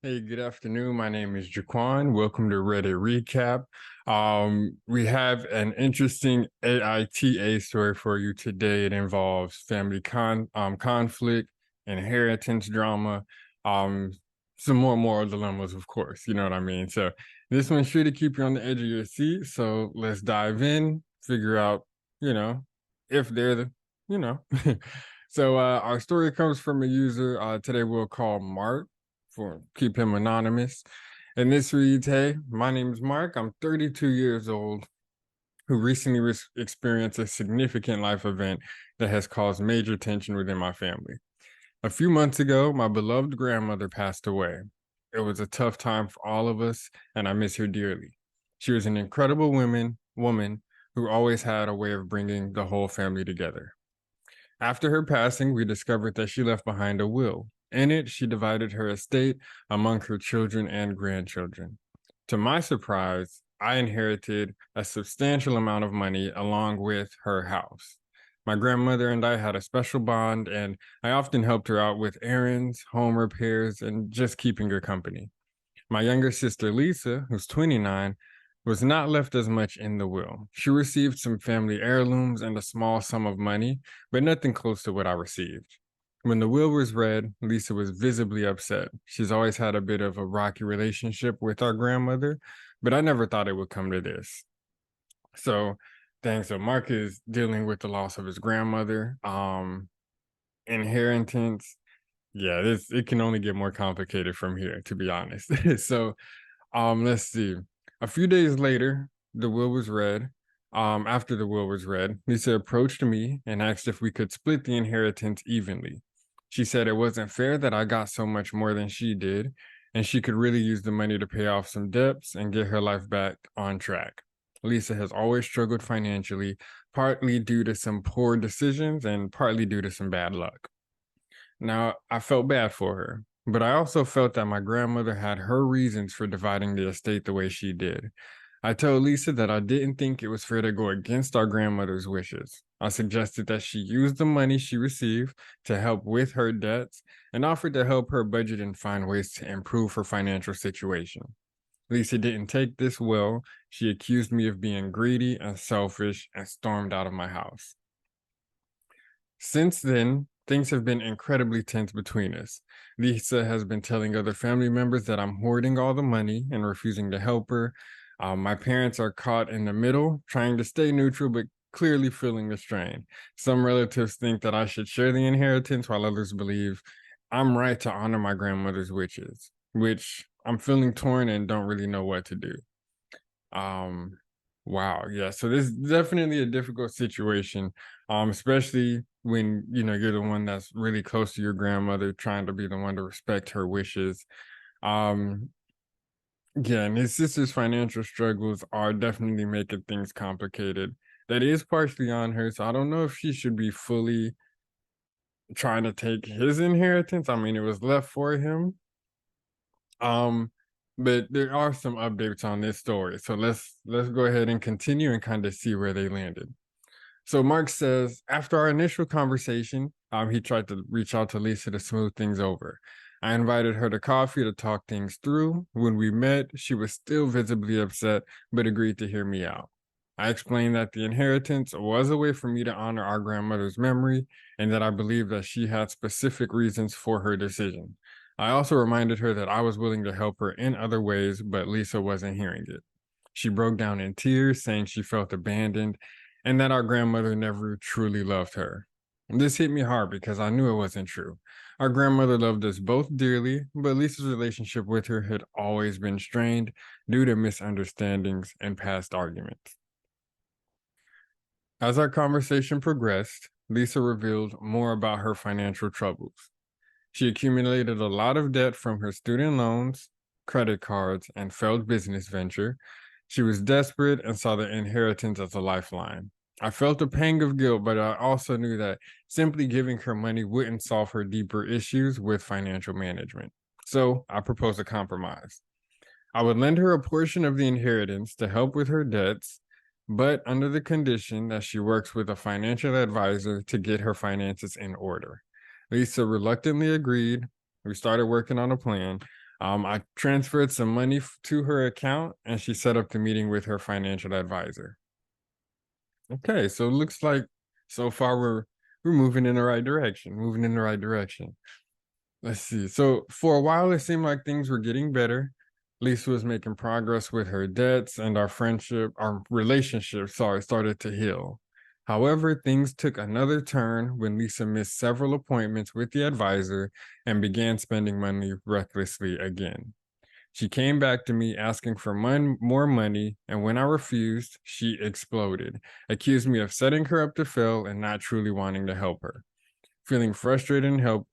Hey, good afternoon. My name is Jaquan. Welcome to Reddit Recap. We have an interesting AITA story for you today. It involves family conflict, inheritance drama, um, some more moral dilemmas, of course. You know what I mean? So this one's sure to keep you on the edge of your seat. So let's dive in, figure out, you know, if they're the, you know. So our story comes from a user today we'll call Mark for keep him anonymous. And this reads, "Hey, my name is Mark. I'm 32 years old who recently experienced a significant life event that has caused major tension within my family. A few months ago, my beloved grandmother passed away. It was a tough time for all of us, and I miss her dearly. She was an incredible woman who always had a way of bringing the whole family together. After her passing, we discovered that she left behind a will. In it, she divided her estate among her children and grandchildren. To my surprise, I inherited a substantial amount of money along with her house. My grandmother and I had a special bond, and I often helped her out with errands, home repairs, and just keeping her company. My younger sister, Lisa, who's 29, was not left as much in the will. She received some family heirlooms and a small sum of money, but nothing close to what I received. When the will was read, Lisa was visibly upset. She's always had a bit of a rocky relationship with our grandmother, but I never thought it would come to this. So, thanks. So Mark is dealing with the loss of his grandmother. Inheritance. Yeah, this it can only get more complicated from here, to be honest. Let's see. A few days later, the will was read. After the will was read, Lisa approached me and asked if we could split the inheritance evenly. She said it wasn't fair that I got so much more than she did, and she could really use the money to pay off some debts and get her life back on track. Lisa has always struggled financially, partly due to some poor decisions and partly due to some bad luck. Now, I felt bad for her, but I also felt that my grandmother had her reasons for dividing the estate the way she did. I told Lisa that I didn't think it was fair to go against our grandmother's wishes. I suggested that she use the money she received to help with her debts and offered to help her budget and find ways to improve her financial situation. Lisa didn't take this well. She accused me of being greedy and selfish and stormed out of my house. Since then, things have been incredibly tense between us. Lisa has been telling other family members that I'm hoarding all the money and refusing to help her. My parents are caught in the middle, trying to stay neutral, but clearly feeling the strain. Some relatives think that I should share the inheritance, while others believe I'm right to honor my grandmother's wishes, which I'm feeling torn and don't really know what to do. Um, wow, yeah. So this is definitely a difficult situation, especially when you're the one that's really close to your grandmother, trying to be the one to respect her wishes. Um, yeah, and his sister's financial struggles are definitely making things complicated. That is partially on her, so I don't know if she should be fully trying to take his inheritance. I mean, it was left for him. Um, but there are some updates on this story. So let's go ahead and continue and kind of see where they landed. So Mark says, after our initial conversation, he tried to reach out to Lisa to smooth things over. I invited her to coffee to talk things through. When we met, she was still visibly upset, but agreed to hear me out. I explained that the inheritance was a way for me to honor our grandmother's memory and that I believed that she had specific reasons for her decision. I also reminded her that I was willing to help her in other ways, but Lisa wasn't hearing it. She broke down in tears, saying she felt abandoned and that our grandmother never truly loved her. This hit me hard because I knew it wasn't true. Our grandmother loved us both dearly, but Lisa's relationship with her had always been strained due to misunderstandings and past arguments. As our conversation progressed, Lisa revealed more about her financial troubles. She accumulated a lot of debt from her student loans, credit cards, and failed business venture. She was desperate and saw the inheritance as a lifeline. I felt a pang of guilt, but I also knew that simply giving her money wouldn't solve her deeper issues with financial management. So I proposed a compromise. I would lend her a portion of the inheritance to help with her debts, but under the condition that she works with a financial advisor to get her finances in order. Lisa reluctantly agreed. We started working on a plan. I transferred some money to her account and she set up the meeting with her financial advisor. Okay, so it looks like so far we're moving in the right direction, moving in the right direction. Let's see. So for a while, it seemed like things were getting better. Lisa was making progress with her debts, and our relationship, sorry, started to heal. However, things took another turn when Lisa missed several appointments with the advisor and began spending money recklessly again. She came back to me asking for more money, and when I refused, she exploded, accused me of setting her up to fail and not truly wanting to help her. Feeling frustrated and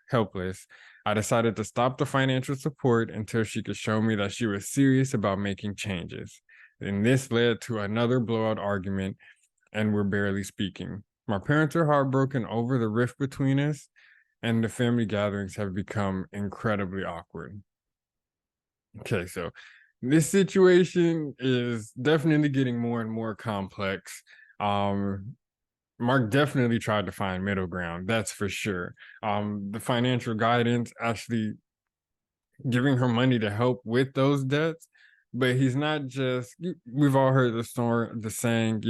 helpless, I decided to stop the financial support until she could show me that she was serious about making changes. And this led to another blowout argument, and we're barely speaking. My parents are heartbroken over the rift between us, and the family gatherings have become incredibly awkward. Okay, so this situation is definitely getting more and more complex. Um, Mark definitely tried to find middle ground, that's for sure. The financial guidance actually giving her money to help with those debts, but he's not just we've all heard the story, the saying,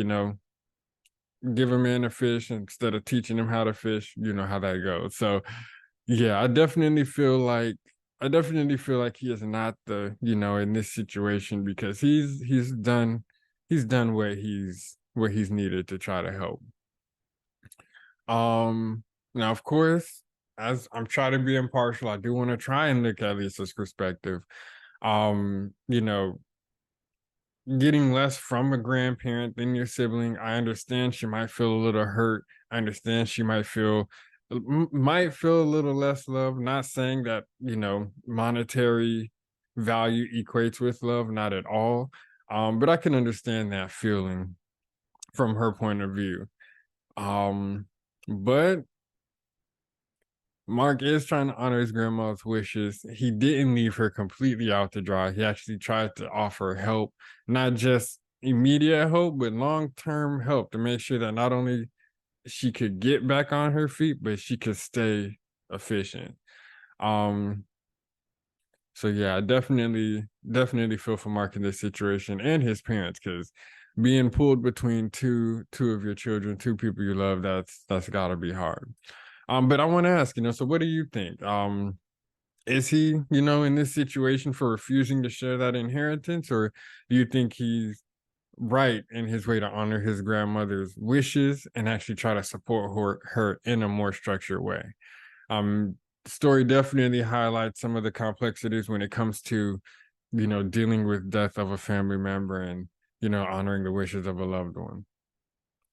give a man a fish instead of teaching him how to fish, you know how that goes. So yeah, I definitely feel like he is not in this situation because he's done what he's needed to try to help. Now of course, as I'm trying to be impartial, I do want to try and look at Lisa's perspective. Um, you know, Getting less from a grandparent than your sibling, I understand she might feel a little hurt. I understand she might feel a little less love. Not saying that, monetary value equates with love, not at all. But I can understand that feeling from her point of view. Um, but Mark is trying to honor his grandma's wishes. He didn't leave her completely out to dry. He actually tried to offer help, not just immediate help, but long-term help to make sure that not only she could get back on her feet, but she could stay efficient. Um, so yeah, I definitely feel for Mark in this situation and his parents because being pulled between two of your children, two people you love, that's gotta be hard. But I want to ask, so what do you think? Is he, in this situation for refusing to share that inheritance, or do you think he's right in his way to honor his grandmother's wishes and actually try to support her in a more structured way? The story definitely highlights some of the complexities when it comes to, dealing with death of a family member and, honoring the wishes of a loved one.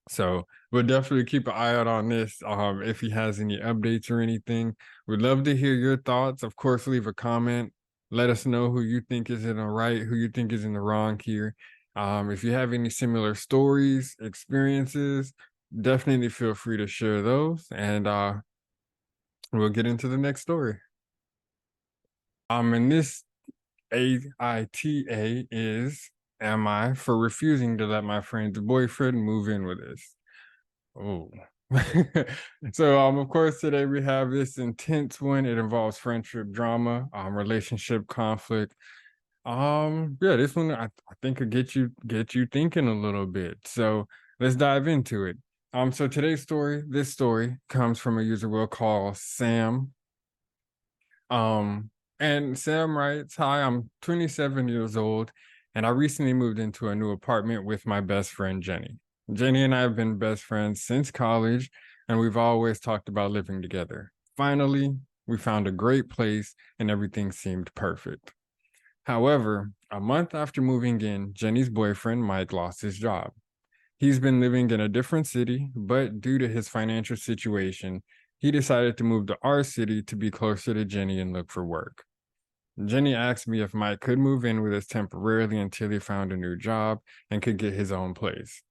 So we'll definitely keep an eye out on this. If he has any updates or anything, we'd love to hear your thoughts. Of course, leave a comment. Let us know who you think is in the right, who you think is in the wrong here. If you have any similar stories, experiences, definitely feel free to share those, and we'll get into the next story. And this AITA is, am I for refusing to let my friend's boyfriend move in with us? Oh. So of course today we have this intense one. It involves friendship drama, relationship conflict. Yeah, this one I think could get you thinking a little bit. So let's dive into it. So this story comes from a user we'll call Sam. Um, and Sam writes, "Hi, I'm 27 years old, and I recently moved into a new apartment with my best friend Jenny. Jenny and I have been best friends since college, and we've always talked about living together. Finally, we found a great place, and everything seemed perfect. However, a month after moving in, Jenny's boyfriend Mike lost his job. He's been living in a different city, but due to his financial situation, he decided to move to our city to be closer to Jenny and look for work. Jenny asked me if Mike could move in with us temporarily until he found a new job and could get his own place.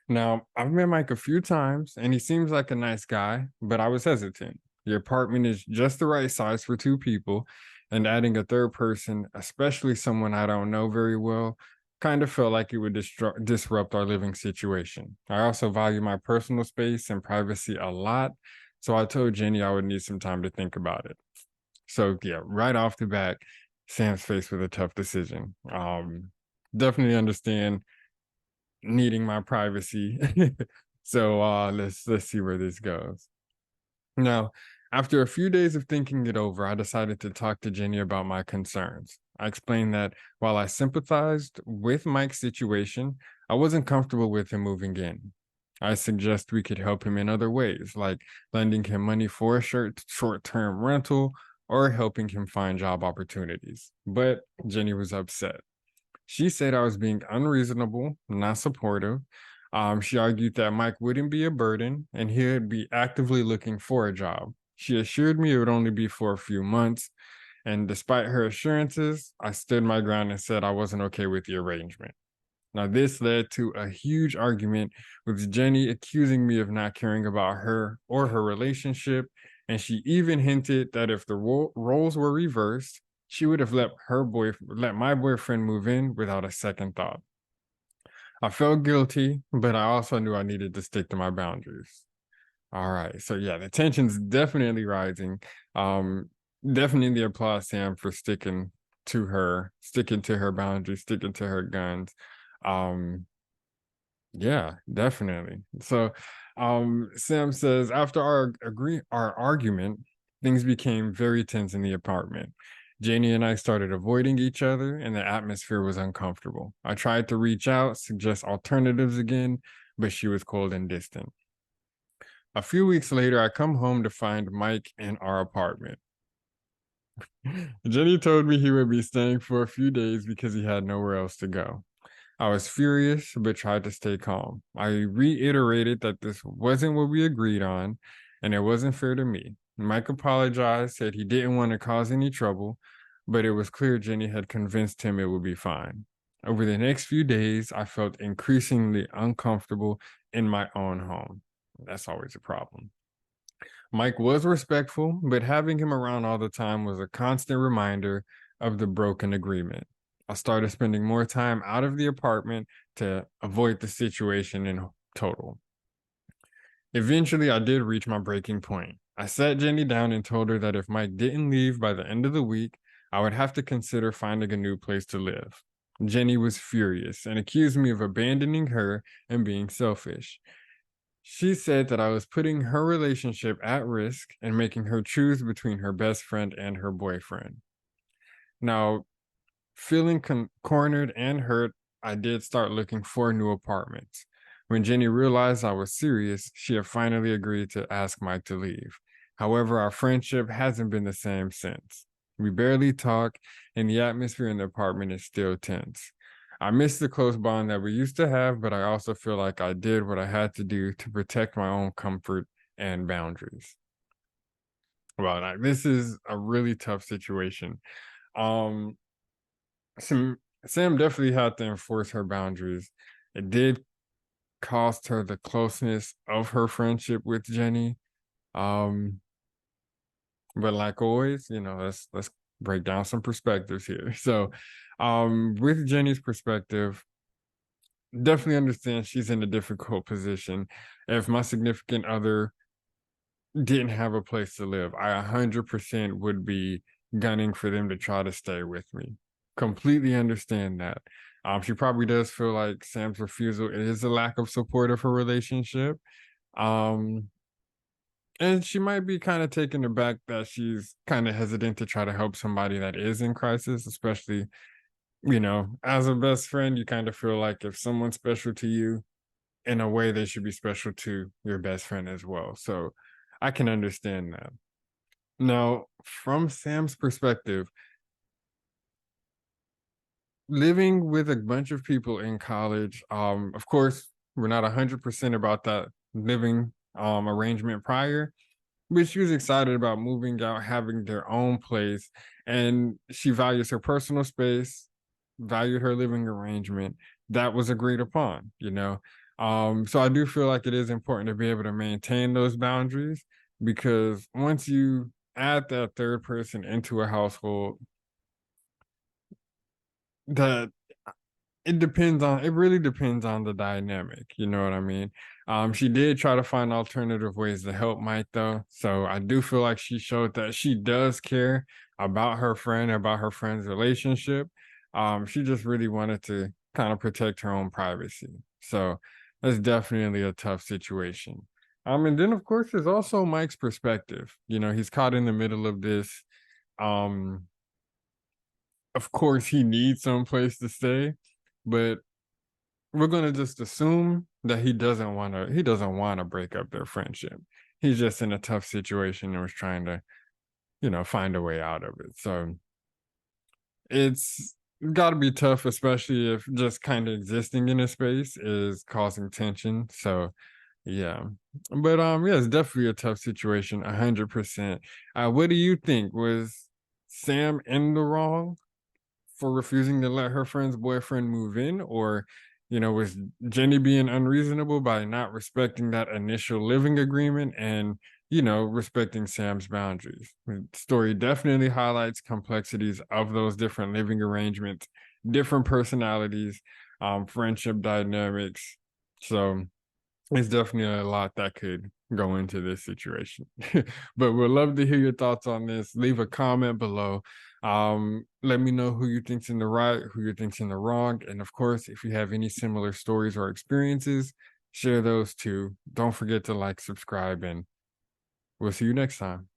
Now, I've met Mike a few times and he seems like a nice guy, but I was hesitant. The apartment is just the right size for two people, and adding a third person, especially someone I don't know very well, kind of felt like it would disrupt our living situation. I also value my personal space and privacy a lot, so I told Jenny I would need some time to think about it. So yeah, right off the bat, Sam's faced with a tough decision. Definitely understand needing my privacy. So let's see where this goes. Now, after a few days of thinking it over, I decided to talk to Jenny about my concerns. I explained that while I sympathized with Mike's situation, I wasn't comfortable with him moving in. I suggest we could help him in other ways, like lending him money for a short-term rental or helping him find job opportunities. But Jenny was upset. She said I was being unreasonable, not supportive. She argued that Mike wouldn't be a burden and he would be actively looking for a job. She assured me it would only be for a few months. And despite her assurances, I stood my ground and said I wasn't okay with the arrangement. Now, this led to a huge argument with Jenny accusing me of not caring about her or her relationship. And she even hinted that if the roles were reversed, she would have let my boyfriend move in without a second thought. I felt guilty, but I also knew I needed to stick to my boundaries. All right. So yeah, the tension's definitely rising. Um, Definitely applaud Sam for sticking to her boundaries, sticking to her guns. Um, yeah, definitely. So, Sam says after our argument, things became very tense in the apartment. Janie and I started avoiding each other, and the atmosphere was uncomfortable. I tried to reach out, suggest alternatives again, but she was cold and distant. A few weeks later, I come home to find Mike in our apartment. Jenny told me he would be staying for a few days because he had nowhere else to go. I was furious, but tried to stay calm. I reiterated that this wasn't what we agreed on, and it wasn't fair to me. Mike apologized, said he didn't want to cause any trouble, but it was clear Jenny had convinced him it would be fine. Over the next few days, I felt increasingly uncomfortable in my own home. That's always a problem. Mike was respectful, but having him around all the time was a constant reminder of the broken agreement. I started spending more time out of the apartment to avoid the situation in total. Eventually, I did reach my breaking point. I sat Jenny down and told her that if Mike didn't leave by the end of the week, I would have to consider finding a new place to live. Jenny was furious and accused me of abandoning her and being selfish. She said that I was putting her relationship at risk and making her choose between her best friend and her boyfriend. Now, feeling cornered and hurt, I did start looking for new apartments. When Jenny realized I was serious, she had finally agreed to ask Mike to leave. However, our friendship hasn't been the same since. We barely talk, and the atmosphere in the apartment is still tense. I miss the close bond that we used to have, but I also feel like I did what I had to do to protect my own comfort and boundaries. Well, like, this is a really tough situation. Um, Sam, Sam definitely had to enforce her boundaries. It did cost her the closeness of her friendship with Jenny. Um, but like always, let's break down some perspectives here. So, with Jenny's perspective, definitely understand she's in a difficult position. If my significant other didn't have a place to live, I 100% would be gunning for them to try to stay with me. Completely understand that. She probably does feel like Sam's refusal is a lack of support of her relationship. Um, and she might be kind of taken aback that she's kind of hesitant to try to help somebody that is in crisis, especially, as a best friend, you kind of feel like if someone's special to you, in a way, they should be special to your best friend as well. So I can understand that. Now, from Sam's perspective, living with a bunch of people in college, of course, we're not 100% about that living arrangement prior, but she was excited about moving out, having their own place, and she values her personal space, valued her living arrangement. That was agreed upon. So I do feel like it is important to be able to maintain those boundaries because once you add that third person into a household, that it really depends on the dynamic. You know what I mean? She did try to find alternative ways to help Mike though. So I do feel like she showed that she does care about her friend's relationship. She just really wanted to kind of protect her own privacy. So that's definitely a tough situation. And then of course there's also Mike's perspective. You know, he's caught in the middle of this. Um, of course he needs some place to stay, but we're gonna just assume that he doesn't wanna break up their friendship. He's just in a tough situation and was trying to, find a way out of it. So it's gotta be tough, especially if just kind of existing in a space is causing tension. So yeah. But yeah, it's definitely a tough situation, 100%. What do you think? Was Sam in the wrong for refusing to let her friend's boyfriend move in? Or, was Jenny being unreasonable by not respecting that initial living agreement and, respecting Sam's boundaries? The story definitely highlights complexities of those different living arrangements, different personalities, friendship dynamics. So it's definitely a lot that could go into this situation. But we'd love to hear your thoughts on this. Leave a comment below. Let me know who you think's in the right, who you think's in the wrong. And of course, if you have any similar stories or experiences, share those too. Don't forget to like, subscribe, and we'll see you next time.